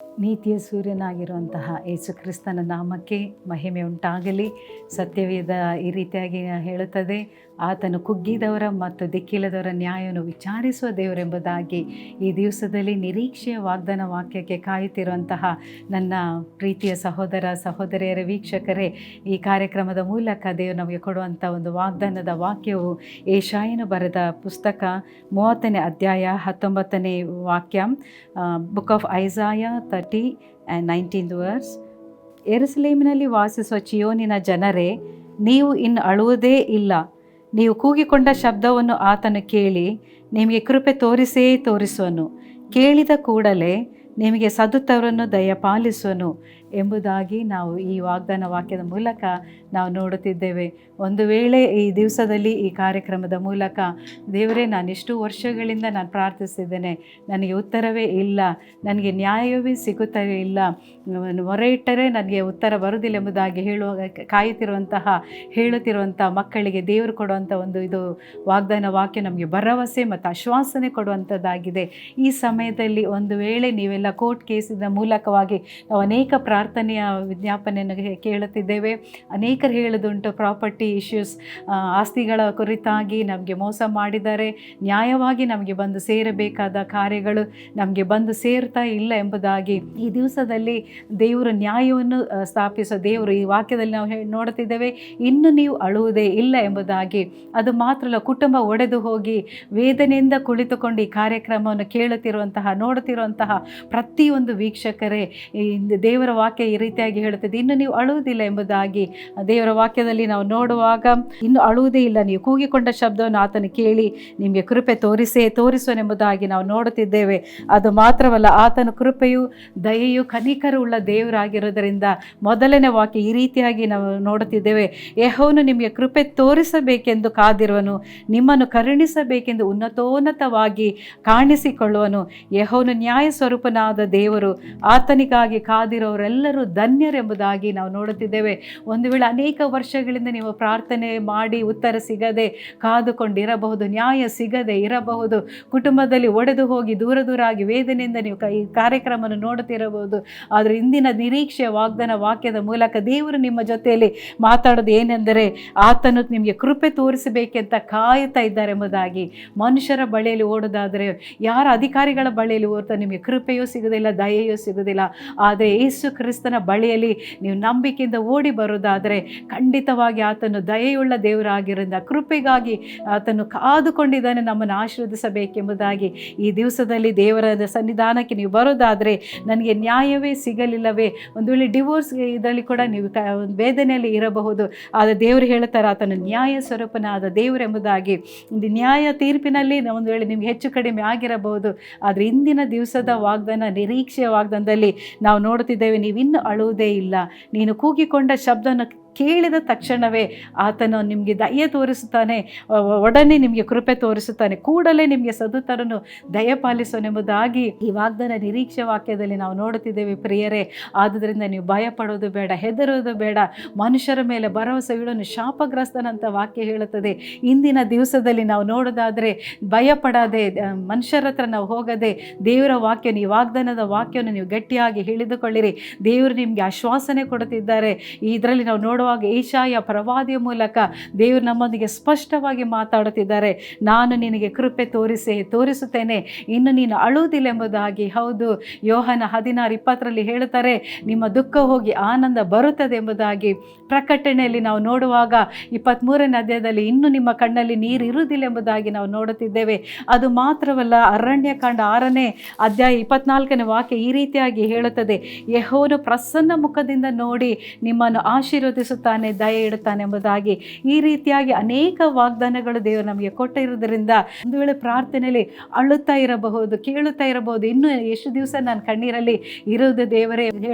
ನೀತಿಯ ಸೂರ್ಯನಾಗಿರುವಂತಹ ಯೇಸು ಕ್ರಿಸ್ತನ ನಾಮಕ್ಕೆ ಮಹಿಮೆ ಉಂಟಾಗಲಿ. ಸತ್ಯವೇದ ಈ ರೀತಿಯಾಗಿ ಹೇಳುತ್ತದೆ, ಆತನು ಕುಗ್ಗಿದವರ ಮತ್ತು ದಿಕ್ಕಿಲ್ಲದವರ ನ್ಯಾಯವನ್ನು ವಿಚಾರಿಸುವ ದೇವರೆಂಬುದಾಗಿ. ಈ ದಿವಸದಲ್ಲಿ ನಿರೀಕ್ಷೆಯ ವಾಗ್ದಾನ ವಾಕ್ಯಕ್ಕೆ ಕಾಯುತ್ತಿರುವಂತಹ ನನ್ನ ಪ್ರೀತಿಯ ಸಹೋದರ ಸಹೋದರಿಯರ ವೀಕ್ಷಕರೇ, ಈ ಕಾರ್ಯಕ್ರಮದ ಮೂಲಕ ದೇವರು ನಮಗೆ ಕೊಡುವಂಥ ಒಂದು ವಾಗ್ದಾನದ ವಾಕ್ಯವು ಯೆಶಾಯನು ಬರೆದ ಪುಸ್ತಕ 30ನೇ ಅಧ್ಯಾಯ 19ನೇ ವಾಕ್ಯ, book of ಐಸಾಯ 30 and 19th verse. ಯೆರೂಸಲೇಮಿನಲ್ಲಿ ವಾಸಿಸುವ ಚಿಯೋನಿನ ಜನರೇ, ನೀವು ಇನ್ನು ಅಳುವುದೇ ಇಲ್ಲ. ನೀವು ಕೂಗಿಕೊಂಡ ಶಬ್ದವನ್ನು ಆತನು ಕೇಳಿ ನಿಮಗೆ ಕೃಪೆ ತೋರಿಸೇ ತೋರಿಸುವನು. ಕೇಳಿದ ಕೂಡಲೇ ನಿಮಗೆ ಸದುತ್ತರವನ್ನು ದಯಪಾಲಿಸುವನು ಎಂಬುದಾಗಿ ನಾವು ಈ ವಾಗ್ದಾನ ವಾಕ್ಯದ ಮೂಲಕ ನಾವು ನೋಡುತ್ತಿದ್ದೇವೆ. ಒಂದು ವೇಳೆ ಈ ದಿವಸದಲ್ಲಿ ಈ ಕಾರ್ಯಕ್ರಮದ ಮೂಲಕ, ದೇವರೇ, ನಾನಿಷ್ಟು ವರ್ಷಗಳಿಂದ ನಾನು ಪ್ರಾರ್ಥಿಸಿದ್ದೇನೆ, ನನಗೆ ಉತ್ತರವೇ ಇಲ್ಲ, ನನಗೆ ನ್ಯಾಯವೇ ಸಿಗುತ್ತೇ ಇಲ್ಲ, ಮೊರೆ ಇಟ್ಟರೆ ನನಗೆ ಉತ್ತರ ಬರುವುದಿಲ್ಲ ಎಂಬುದಾಗಿ ಹೇಳುತ್ತಿರುವಂಥ ಮಕ್ಕಳಿಗೆ ದೇವರು ಕೊಡುವಂಥ ಇದು ವಾಗ್ದಾನ ವಾಕ್ಯ ನಮಗೆ ಭರವಸೆ ಮತ್ತು ಆಶ್ವಾಸನೆ ಕೊಡುವಂಥದ್ದಾಗಿದೆ. ಈ ಸಮಯದಲ್ಲಿ ಒಂದು ವೇಳೆ ನೀವೆಲ್ಲ ಕೋರ್ಟ್ ಕೇಸಿನ ಮೂಲಕವಾಗಿ ನಾವು ಅನೇಕ ಪ್ರಾರ್ಥನೆಯ ವಿಜ್ಞಾಪನೆಯನ್ನು ಕೇಳುತ್ತಿದ್ದೇವೆ. ಅನೇಕರು ಹೇಳೋದುಂಟು, ಪ್ರಾಪರ್ಟಿ ಇಶ್ಯೂಸ್, ಆಸ್ತಿಗಳ ಕುರಿತಾಗಿ ನಮಗೆ ಮೋಸ ಮಾಡಿದ್ದಾರೆ, ನ್ಯಾಯವಾಗಿ ನಮಗೆ ಬಂದು ಸೇರಬೇಕಾದ ಕಾರ್ಯಗಳು ನಮಗೆ ಬಂದು ಸೇರ್ತಾ ಇಲ್ಲ ಎಂಬುದಾಗಿ. ಈ ದಿವಸದಲ್ಲಿ ದೇವರು ನ್ಯಾಯವನ್ನು ಸ್ಥಾಪಿಸೋ ದೇವರು ಈ ವಾಕ್ಯದಲ್ಲಿ ನಾವು ನೋಡುತ್ತಿದ್ದೇವೆ, ಇನ್ನು ನೀವು ಅಳುವುದೇ ಇಲ್ಲ ಎಂಬುದಾಗಿ. ಅದು ಮಾತ್ರ ಅಲ್ಲ, ಕುಟುಂಬ ಒಡೆದು ಹೋಗಿ ವೇದನೆಯಿಂದ ಕುಳಿತುಕೊಂಡು ಈ ಕಾರ್ಯಕ್ರಮವನ್ನು ಕೇಳುತ್ತಿರುವಂತಹ ನೋಡುತ್ತಿರುವಂತಹ ಪ್ರತಿಯೊಂದು ವೀಕ್ಷಕರೇ, ದೇವರ ವಾಕ್ಯ ಈ ರೀತಿಯಾಗಿ ಹೇಳುತ್ತದೆ, ಇನ್ನು ನೀವು ಅಳುವುದಿಲ್ಲ ಎಂಬುದಾಗಿ. ದೇವರ ವಾಕ್ಯದಲ್ಲಿ ನಾವು ನೋಡುವಾಗ, ಇನ್ನು ಅಳುವುದೇ ಇಲ್ಲ, ನೀವು ಕೂಗಿಕೊಂಡ ಶಬ್ದವನ್ನು ಆತನು ಕೇಳಿ ನಿಮಗೆ ಕೃಪೆ ತೋರಿಸುವನೆಂಬುದಾಗಿ ನಾವು ನೋಡುತ್ತಿದ್ದೇವೆ. ಅದು ಮಾತ್ರವಲ್ಲ, ಆತನ ಕೃಪೆಯು ದಯೆಯು ಕನಿಕರವುಳ್ಳ ದೇವರಾಗಿರೋದರಿಂದ ಮೊದಲನೇ ವಾಕ್ಯ ಈ ರೀತಿಯಾಗಿ ನಾವು ನೋಡುತ್ತಿದ್ದೇವೆ, ಯೆಹೋವನು ನಿಮಗೆ ಕೃಪೆ ತೋರಿಸಬೇಕೆಂದು ಕಾದಿರುವನು, ನಿಮ್ಮನ್ನು ಕರುಣಿಸಬೇಕೆಂದು ಉನ್ನತೋನ್ನತವಾಗಿ ಕಾಣಿಸಿಕೊಳ್ಳುವನು. ಯೆಹೋವನು ನ್ಯಾಯ ಸ್ವರೂಪನಾದ ದೇವರು, ಆತನಿಗಾಗಿ ಕಾದಿರೋರೆಲ್ಲರೂ ಧನ್ಯರೆಂಬುದಾಗಿ ನಾವು ನೋಡುತ್ತಿದ್ದೇವೆ. ಒಂದು ವೇಳೆ ಅನೇಕ ವರ್ಷಗಳಿಂದ ನೀವು ಪ್ರಾರ್ಥನೆ ಮಾಡಿ ಉತ್ತರ ಸಿಗದೆ ಕಾದುಕೊಂಡಿರಬಹುದು, ನ್ಯಾಯ ಸಿಗದೆ ಇರಬಹುದು, ಕುಟುಂಬದಲ್ಲಿ ಒಡೆದು ಹೋಗಿ ದೂರ ಆಗಿ ವೇದನೆಯಿಂದ ನೀವು ಈ ಕಾರ್ಯಕ್ರಮವನ್ನು ನೋಡುತ್ತಿರಬಹುದು. ಆದರೆ ಇಂದಿನ ನಿರೀಕ್ಷೆಯ ವಾಗ್ದಾನ ವಾಕ್ಯದ ಮೂಲಕ ದೇವರು ನಿಮ್ಮ ಜೊತೆಯಲ್ಲಿ ಮಾತಾಡೋದು ಏನೆಂದರೆ, ಆತನು ನಿಮಗೆ ಕೃಪೆ ತೋರಿಸಬೇಕೆಂತ ಕಾಯುತ್ತಾ ಇದ್ದಾರೆ ಎಂಬುದಾಗಿ. ಮನುಷ್ಯರ ಬಳಿಯಲ್ಲಿ ಓಡೋದಾದರೆ, ಯಾರ ಅಧಿಕಾರಿಗಳ ಬಳಿಯಲ್ಲಿ ಓಡ್ತಾ ನಿಮಗೆ ಕೃಪೆಯೂ ಸಿಗುವುದಿಲ್ಲ, ದಯೆಯೂ ಸಿಗುವುದಿಲ್ಲ. ಆದರೆ ಯೇಸು ಕ್ರಿಸ್ತನ ಬಳಿಯಲ್ಲಿ ನೀವು ನಂಬಿಕೆಯಿಂದ ಓಡಿ ಬರುವುದಾದರೆ ಖಂಡಿತವಾಗಿ ಆತನು ದಯೆಯುಳ್ಳ ದೇವರಾಗಿರೋದ್ರಿಂದ ಕೃಪೆಗಾಗಿ ಆತನು ಕಾದುಕೊಂಡಿದ್ದಾನೆ ನಮ್ಮನ್ನು ಆಶೀರ್ವದಿಸಬೇಕೆಂಬುದಾಗಿ. ಈ ದಿವಸದಲ್ಲಿ ದೇವರ ಸನ್ನಿಧಾನಕ್ಕೆ ನೀವು ಬರೋದಾದರೆ, ನನಗೆ ನ್ಯಾಯವೇ ಸಿಗಲಿಲ್ಲವೇ, ಒಂದು ವೇಳೆ ಡಿವೋರ್ಸ್ ಇದರಲ್ಲಿ ಕೂಡ ನೀವು ವೇದನೆಯಲ್ಲಿ ಇರಬಹುದು, ಆದರೆ ದೇವರು ಹೇಳ್ತಾರೆ ಆತನು ನ್ಯಾಯ ಸ್ವರೂಪನಾದ ದೇವರೆಂಬುದಾಗಿ. ಒಂದು ನ್ಯಾಯ ತೀರ್ಪಿನಲ್ಲಿ ಒಂದು ವೇಳೆ ನಿಮ್ಗೆ ಹೆಚ್ಚು ಕಡಿಮೆ ಆಗಿರಬಹುದು, ಆದರೆ ಇಂದಿನ ದಿವಸದ ವಾಗ್ದಾನ ನಿರೀಕ್ಷೆಯ ವಾಗ್ದಾನದಲ್ಲಿ ನಾವು ನೋಡುತ್ತಿದ್ದೇವೆ, ನೀವಿನ್ನೂ ಅಳುವುದೇ ಇಲ್ಲ, ನೀನು ಕೂಗಿಕೊಂಡ ಶಬ್ದವನ್ನು ಕೇಳಿದ ತಕ್ಷಣವೇ ಆತನು ನಿಮಗೆ ದಯೆ ತೋರಿಸುತ್ತಾನೆ, ಒಡನೆ ನಿಮಗೆ ಕೃಪೆ ತೋರಿಸುತ್ತಾನೆ, ಕೂಡಲೇ ನಿಮಗೆ ಸದುತ್ತರನು ದಯಪಾಲಿಸೋನೆಂಬುದಾಗಿ ಈ ವಾಗ್ದಾನ ನಿರೀಕ್ಷೆ ವಾಕ್ಯದಲ್ಲಿ ನಾವು ನೋಡುತ್ತಿದ್ದೇವೆ. ಪ್ರಿಯರೇ, ಆದುದರಿಂದ ನೀವು ಭಯಪಡೋದು ಬೇಡ, ಹೆದರೋದು ಬೇಡ, ಮನುಷ್ಯರ ಮೇಲೆ ಭರವಸೆ ಇಡೋನು ಶಾಪಗ್ರಸ್ತನಂತ ವಾಕ್ಯ ಹೇಳುತ್ತದೆ. ಇಂದಿನ ದಿವಸದಲ್ಲಿ ನಾವು ನೋಡೋದಾದರೆ ಭಯಪಡದೆ, ಮನುಷ್ಯರ ಹತ್ರ ನಾವು ಹೋಗದೆ, ದೇವರ ವಾಕ್ಯ, ಈ ವಾಗ್ದಾನದ ವಾಕ್ಯವನ್ನು ನೀವು ಗಟ್ಟಿಯಾಗಿ ಹಿಡಿದುಕೊಳ್ಳಿರಿ. ದೇವರು ನಿಮಗೆ ಆಶ್ವಾಸನೆ ಕೊಡುತ್ತಿದ್ದಾರೆ. ಇದರಲ್ಲಿ ನಾವು ನೋಡುವಾಗ ಯೆಶಾಯ ಪ್ರವಾದಿಯ ಮೂಲಕ ದೇವರು ನಮ್ಮೊಂದಿಗೆ ಸ್ಪಷ್ಟವಾಗಿ ಮಾತಾಡುತ್ತಿದ್ದಾರೆ, ನಾನು ನಿನಗೆ ಕೃಪೆ ತೋರಿಸುತ್ತೇನೆ, ಇನ್ನು ನೀನು ಅಳುವುದಿಲ್ಲ ಎಂಬುದಾಗಿ. ಹೌದು, ಯೋಹನ 16:20 ಹೇಳುತ್ತಾರೆ, ನಿಮ್ಮ ದುಃಖ ಹೋಗಿ ಆನಂದ ಬರುತ್ತದೆ ಎಂಬುದಾಗಿ. ಪ್ರಕಟಣೆಯಲ್ಲಿ ನಾವು ನೋಡುವಾಗ 23ನೇ ಅಧ್ಯಾಯದಲ್ಲಿ ಇನ್ನು ನಿಮ್ಮ ಕಣ್ಣಲ್ಲಿ ನೀರು ಇರುವುದಿಲ್ಲ ಎಂಬುದಾಗಿ ನಾವು ನೋಡುತ್ತಿದ್ದೇವೆ. ಅದು ಮಾತ್ರವಲ್ಲ, ಅರಣ್ಯಕಾಂಡ 6ನೇ ಅಧ್ಯಾಯ 24ನೇ ವಾಕ್ಯ ಈ ರೀತಿಯಾಗಿ ಹೇಳುತ್ತದೆ, ಯೆಹೋವನು ಪ್ರಸನ್ನ ಮುಖದಿಂದ ನೋಡಿ ನಿಮ್ಮನ್ನು ಆಶೀರ್ವದಿಸುತ್ತಾನೆ, ದಯೆ ಇಡುತ್ತಾನೆ ಎಂಬುದಾಗಿ. ಈ ರೀತಿಯಾಗಿ ಅನೇಕ ವಾಗ್ದಾನಗಳು ದೇವರು ನಮಗೆ ಕೊಟ್ಟಿರುವುದರಿಂದ ಒಂದು ವೇಳೆ ಪ್ರಾರ್ಥನೆಯಲ್ಲಿ ಅಳುತ್ತಾ ಇರಬಹುದು, ಕೇಳುತ್ತಾ ಇರಬಹುದು, ಇನ್ನು ಎಷ್ಟು ದಿವಸ ನಾನು ಕಣ್ಣೀರಲ್ಲಿ ಇರುವುದು ದೇವರೇ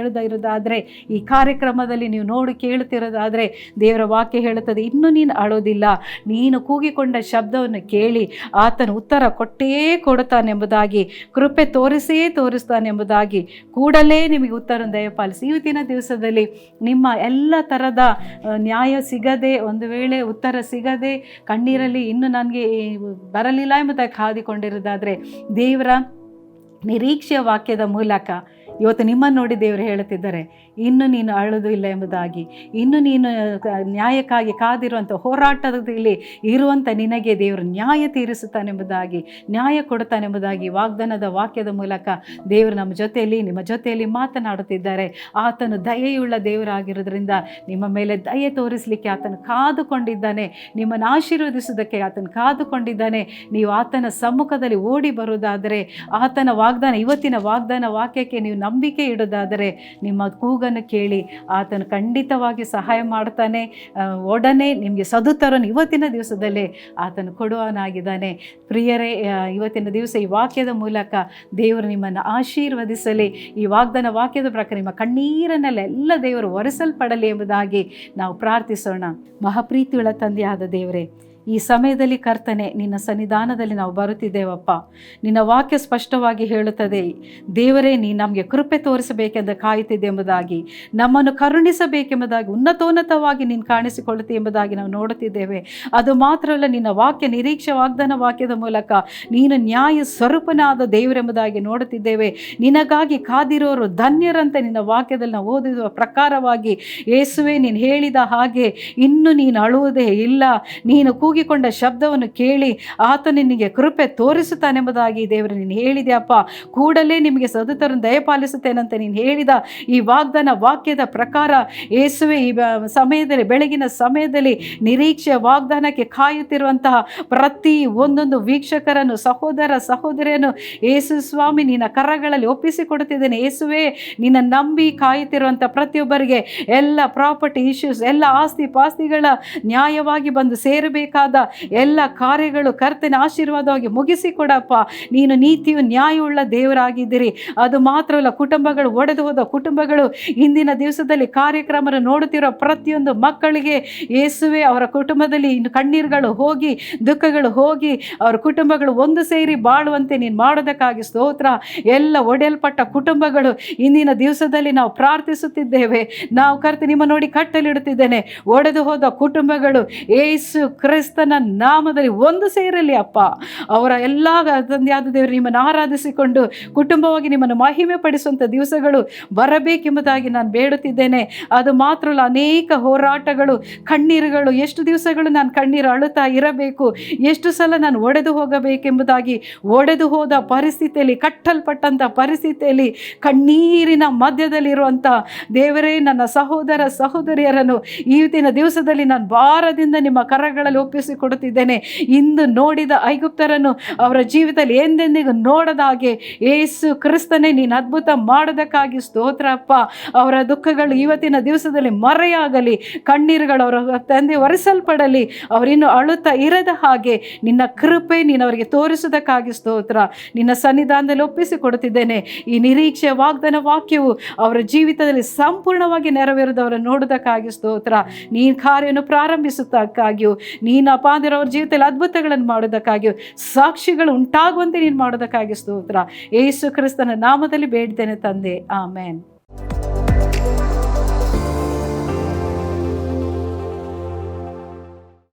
ಇರೋದಾದರೆ, ಈ ಕಾರ್ಯಕ್ರಮದಲ್ಲಿ ನೀವು ನೋಡಿ ಕೇಳುತ್ತಿರೋದಾದರೆ ದೇವರ ವಾಕ್ಯ ಹೇಳುತ್ತದೆ, ಇನ್ನು ನೀನು ಅಳೋದಿಲ್ಲ, ನೀನು ಕೂಗಿಕೊಂಡ ಶಬ್ದವನ್ನು ಕೇಳಿ ಆತನು ಉತ್ತರ ಕೊಟ್ಟೇ ಕೊಡುತ್ತಾನೆಂಬುದಾಗಿ, ಕೃಪೆ ತೋರಿಸ್ತಾನೆಂಬುದಾಗಿ, ಕೂಡಲೇ ನಿಮಗೆ ಉತ್ತರ ದಯಪಾಲಿಸಿ. ಇವತ್ತಿನ ದಿವಸದಲ್ಲಿ ನಿಮ್ಮ ಎಲ್ಲ ಥರದ ನ್ಯಾಯ ಸಿಗದೆ, ಒಂದು ವೇಳೆ ಉತ್ತರ ಸಿಗದೆ ಕಣ್ಣೀರಲ್ಲಿ ಇನ್ನು ನನಗೆ ಬರಲಿಲ್ಲ ಎಂಬುದಾಗಿ ಕಾದಿಕೊಂಡಿರೋದಾದರೆ, ದೇವರ ನಿರೀಕ್ಷೆಯ ವಾಕ್ಯದ ಮೂಲಕ ಇವತ್ತು ನಿಮ್ಮನ್ನು ನೋಡಿ ದೇವರು ಹೇಳುತ್ತಿದ್ದಾರೆ, ಇನ್ನು ನೀನು ಅಳುವುದು ಇಲ್ಲ ಎಂಬುದಾಗಿ, ಇನ್ನು ನೀನು ನ್ಯಾಯಕ್ಕಾಗಿ ಕಾದಿರುವಂಥ ಹೋರಾಟದಲ್ಲಿ ಇರುವಂಥ ನಿನಗೆ ದೇವರು ನ್ಯಾಯ ತೀರಿಸುತ್ತಾನೆಂಬುದಾಗಿ, ನ್ಯಾಯ ಕೊಡುತ್ತಾನೆಂಬುದಾಗಿ ವಾಗ್ದಾನದ ವಾಕ್ಯದ ಮೂಲಕ ದೇವರು ನಮ್ಮ ಜೊತೆಯಲ್ಲಿ, ನಿಮ್ಮ ಜೊತೆಯಲ್ಲಿ ಮಾತನಾಡುತ್ತಿದ್ದಾರೆ. ಆತನು ದಯೆಯುಳ್ಳ ದೇವರಾಗಿರೋದ್ರಿಂದ ನಿಮ್ಮ ಮೇಲೆ ದಯೆ ತೋರಿಸಲಿಕ್ಕೆ ಆತನು ಕಾದುಕೊಂಡಿದ್ದಾನೆ. ನಿಮ್ಮನ್ನು ಆಶೀರ್ವದಿಸುವುದಕ್ಕೆ ಆತನು ಕಾದುಕೊಂಡಿದ್ದಾನೆ. ನೀವು ಆತನ ಸಮ್ಮುಖದಲ್ಲಿ ಓಡಿ ಬರುವುದಾದರೆ, ಆತನ ವಾಗ್ದಾನ, ಇವತ್ತಿನ ವಾಗ್ದಾನ ವಾಕ್ಯಕ್ಕೆ ನೀವು ನಂಬಿಕೆ ಇಡೋದಾದರೆ, ನಿಮ್ಮ ಕೂಗನ್ನು ಕೇಳಿ ಆತನು ಖಂಡಿತವಾಗಿ ಸಹಾಯ ಮಾಡ್ತಾನೆ. ಒಡನೆ ನಿಮಗೆ ಸದುತ್ತರನ್ನು ಇವತ್ತಿನ ದಿವಸದಲ್ಲೇ ಆತನು ಕೊಡುವನಾಗಿದ್ದಾನೆ. ಪ್ರಿಯರೇ, ಇವತ್ತಿನ ದಿವಸ ಈ ವಾಕ್ಯದ ಮೂಲಕ ದೇವರು ನಿಮ್ಮನ್ನು ಆಶೀರ್ವದಿಸಲಿ. ಈ ವಾಗ್ದಾನ ವಾಕ್ಯದ ಪ್ರಕಾರ ನಿಮ್ಮ ಕಣ್ಣೀರನ್ನೆಲ್ಲ ದೇವರು ಒರೆಸಲ್ಪಡಲಿ ಎಂಬುದಾಗಿ ನಾವು ಪ್ರಾರ್ಥಿಸೋಣ. ಮಹಾಪ್ರೀತಿಯುಳ್ಳ ತಂದೆಯಾದ ದೇವರೇ, ಈ ಸಮಯದಲ್ಲಿ ಕರ್ತನೆ, ನಿನ್ನ ಸನ್ನಿಧಾನದಲ್ಲಿ ನಾವು ಬರುತ್ತಿದ್ದೇವಪ್ಪ. ನಿನ್ನ ವಾಕ್ಯ ಸ್ಪಷ್ಟವಾಗಿ ಹೇಳುತ್ತದೆ, ದೇವರೇ ನೀ ನಮಗೆ ಕೃಪೆ ತೋರಿಸಬೇಕೆಂದು ಕಾಯುತ್ತಿದ್ದೆ ಎಂಬುದಾಗಿ, ನಮ್ಮನ್ನು ಕರುಣಿಸಬೇಕೆಂಬುದಾಗಿ, ಉನ್ನತೋನ್ನತವಾಗಿ ನೀನು ಕಾಣಿಸಿಕೊಳ್ಳುತ್ತೆ ಎಂಬುದಾಗಿ ನಾವು ನೋಡುತ್ತಿದ್ದೇವೆ. ಅದು ಮಾತ್ರವಲ್ಲ, ನಿನ್ನ ವಾಕ್ಯ ನಿರೀಕ್ಷೆ ವಾಗ್ದಾನ ವಾಕ್ಯದ ಮೂಲಕ ನೀನು ನ್ಯಾಯ ಸ್ವರೂಪನಾದ ದೇವರೆಂಬುದಾಗಿ ನೋಡುತ್ತಿದ್ದೇವೆ. ನಿನಗಾಗಿ ಕಾದಿರೋರು ಧನ್ಯರಂತೆ ನಿನ್ನ ವಾಕ್ಯದಲ್ಲಿ ನಾವು ಓದಿರುವ ಪ್ರಕಾರವಾಗಿ ಯೇಸುವೆ ನೀನು ಹೇಳಿದ ಹಾಗೆ ಇನ್ನು ನೀನು ಅಳುವುದೇ ಇಲ್ಲ, ನೀನು ಕೂಗಿಕೊಂಡ ಶಬ್ದವನ್ನು ಕೇಳಿ ಆತ ನಿನಗೆ ಕೃಪೆ ತೋರಿಸುತ್ತಾನೆಂಬುದಾಗಿ ದೇವರು ನೀನು ಹೇಳಿದೆಯಪ್ಪ. ಕೂಡಲೇ ನಿಮಗೆ ಸದುತ್ತರನ್ನು ದಯಪಾಲಿಸುತ್ತೇನಂತ ನೀನು ಹೇಳಿದ ಈ ವಾಗ್ದಾನ ವಾಕ್ಯದ ಪ್ರಕಾರ ಯೇಸುವೆ, ಈ ಸಮಯದಲ್ಲಿ, ಬೆಳಗಿನ ಸಮಯದಲ್ಲಿ ನಿರೀಕ್ಷೆಯ ವಾಗ್ದಾನಕ್ಕೆ ಕಾಯುತ್ತಿರುವಂತಹ ಪ್ರತಿ ಒಂದೊಂದು ವೀಕ್ಷಕರನ್ನು, ಸಹೋದರ ಸಹೋದರಿಯನ್ನು ಯೇಸು ಸ್ವಾಮಿ ನಿನ್ನ ಕರಗಳಲ್ಲಿ ಒಪ್ಪಿಸಿಕೊಡುತ್ತಿದ್ದೇನೆ. ಯೇಸುವೆ, ನಿನ್ನ ನಂಬಿ ಕಾಯುತ್ತಿರುವಂಥ ಪ್ರತಿಯೊಬ್ಬರಿಗೆ ಎಲ್ಲ ಪ್ರಾಪರ್ಟಿ ಇಶ್ಯೂಸ್, ಎಲ್ಲ ಆಸ್ತಿ ಪಾಸ್ತಿಗಳ ನ್ಯಾಯವಾಗಿ ಬಂದು ಸೇರಬೇಕಾದ ಎಲ್ಲ ಕಾರ್ಯಗಳು ಕರ್ತನ ಆಶೀರ್ವಾದವಾಗಿ ಮುಗಿಸಿಕೊಡಪ್ಪ. ನೀನು ನೀತಿಯು ನ್ಯಾಯವುಳ್ಳ ದೇವರಾಗಿದ್ದೀರಿ. ಅದು ಮಾತ್ರವಲ್ಲ, ಕುಟುಂಬಗಳು, ಒಡೆದು ಹೋದ ಕುಟುಂಬಗಳು, ಇಂದಿನ ದಿವಸದಲ್ಲಿ ಕಾರ್ಯಕ್ರಮ ನೋಡುತ್ತಿರೋ ಪ್ರತಿಯೊಂದು ಮಕ್ಕಳಿಗೆ ಯೇಸುವೆ, ಅವರ ಕುಟುಂಬದಲ್ಲಿ ಇನ್ನು ಕಣ್ಣೀರುಗಳು ಹೋಗಿ, ದುಃಖಗಳು ಹೋಗಿ, ಅವರ ಕುಟುಂಬಗಳು ಒಂದು ಸೇರಿ ಬಾಳುವಂತೆ ನೀನು ಮಾಡೋದಕ್ಕಾಗಿ ಸ್ತೋತ್ರ. ಎಲ್ಲ ಒಡೆಯಲ್ಪಟ್ಟ ಕುಟುಂಬಗಳು ಇಂದಿನ ದಿವಸದಲ್ಲಿ ನಾವು ಪ್ರಾರ್ಥಿಸುತ್ತಿದ್ದೇವೆ. ನಾವು ಕರ್ತನೆ ನಿಮ್ಮ ನೋಡಿ ಕಟ್ಟಲಿಡುತ್ತಿದ್ದೇನೆ. ಒಡೆದು ಹೋದ ಕುಟುಂಬಗಳು ಯೇಸು ಕ್ರಿಸ್ತನ ನಾಮದಲ್ಲಿ ಒಂದು ಸೇರಲಿ ಅಪ್ಪ. ಅವರ ಎಲ್ಲ ತಂದೆಯಾದ ದೇವರು ನಿಮ್ಮನ್ನು ಆರಾಧಿಸಿಕೊಂಡು ಕುಟುಂಬವಾಗಿ ನಿಮ್ಮನ್ನು ಮಹಿಮೆ ಪಡಿಸುವಂಥ ದಿವಸಗಳು ಬರಬೇಕೆಂಬುದಾಗಿ ನಾನು ಬೇಡುತ್ತಿದ್ದೇನೆ. ಅದು ಮಾತ್ರ ಅಲ್ಲ, ಅನೇಕ ಹೋರಾಟಗಳು, ಕಣ್ಣೀರುಗಳು, ಎಷ್ಟು ದಿವಸಗಳು ನಾನು ಕಣ್ಣೀರು ಅಳುತ್ತಾ ಇರಬೇಕು, ಎಷ್ಟು ಸಲ ನಾನು ಒಡೆದು ಹೋಗಬೇಕೆಂಬುದಾಗಿ, ಒಡೆದು ಹೋದ ಪರಿಸ್ಥಿತಿಯಲ್ಲಿ, ಕಟ್ಟಲ್ಪಟ್ಟಂಥ ಪರಿಸ್ಥಿತಿಯಲ್ಲಿ, ಕಣ್ಣೀರಿನ ಮಧ್ಯದಲ್ಲಿರುವಂಥ ದೇವರೇ, ನನ್ನ ಸಹೋದರ ಸಹೋದರಿಯರನ್ನು ಇವತ್ತಿನ ದಿವಸದಲ್ಲಿ ನಾನು ಭಾರದಿಂದ ನಿಮ್ಮ ಕರಗಳಲ್ಲಿ ಒಪ್ಪಿಸಿಕೊಡುತ್ತಿದ್ದೇನೆ. ಇಂದು ನೋಡಿದ ಐಗುಪ್ತರನ್ನು ಅವರ ಜೀವಿತದಲ್ಲಿ ಎಂದೆಂದಿಗೂ ನೋಡದ ಹಾಗೆ ಯೇಸು ಕ್ರಿಸ್ತನೇ ನೀನು ಅದ್ಭುತ ಮಾಡೋದಕ್ಕಾಗಿ ಸ್ತೋತ್ರಪ್ಪ. ಅವರ ದುಃಖಗಳು ಇವತ್ತಿನ ದಿವಸದಲ್ಲಿ ಮರೆಯಾಗಲಿ, ಕಣ್ಣೀರುಗಳು ಅವರ ತಂದೆ ಒರೆಸಲ್ಪಡಲಿ. ಅವರಿನ್ನು ಅಳುತ್ತಾ ಇರದ ಹಾಗೆ ನಿನ್ನ ಕೃಪೆ ನೀನು ಅವರಿಗೆ ತೋರಿಸುವುದಕ್ಕಾಗಿ ಸ್ತೋತ್ರ. ನಿನ್ನ ಸನ್ನಿಧಾನದಲ್ಲಿ ಒಪ್ಪಿಸಿಕೊಡುತ್ತಿದ್ದೇನೆ. ಈ ನಿರೀಕ್ಷೆ ವಾಗ್ದಾನ ವಾಕ್ಯವು ಅವರ ಜೀವಿತದಲ್ಲಿ ಸಂಪೂರ್ಣವಾಗಿ ನೆರವೇರಿದವರ ನೋಡುವುದಕ್ಕಾಗಿ ಸ್ತೋತ್ರ. ನೀನು ಕಾರ್ಯವನ್ನು ಪ್ರಾರಂಭಿಸುವುದಕ್ಕಾಗಿಯೂ, ನೀನು ಅಪಾಂದಿರವ್ರ ಜೀವಿತದಲ್ಲಿ ಅದ್ಭುತಗಳನ್ನು ಮಾಡೋದಕ್ಕಾಗಿಯೂ, ಸಾಕ್ಷಿಗಳು ಉಂಟಾಗುವಂತೆ ನೀನು ಮಾಡೋದಕ್ಕಾಗಿ ಸ್ತೋತ್ರ. ಯೇಸು ಕ್ರಿಸ್ತನ ನಾಮದಲ್ಲಿ ಬೇಡ್ತೇನೆ ತಂದೆ, ಆಮೇನ್.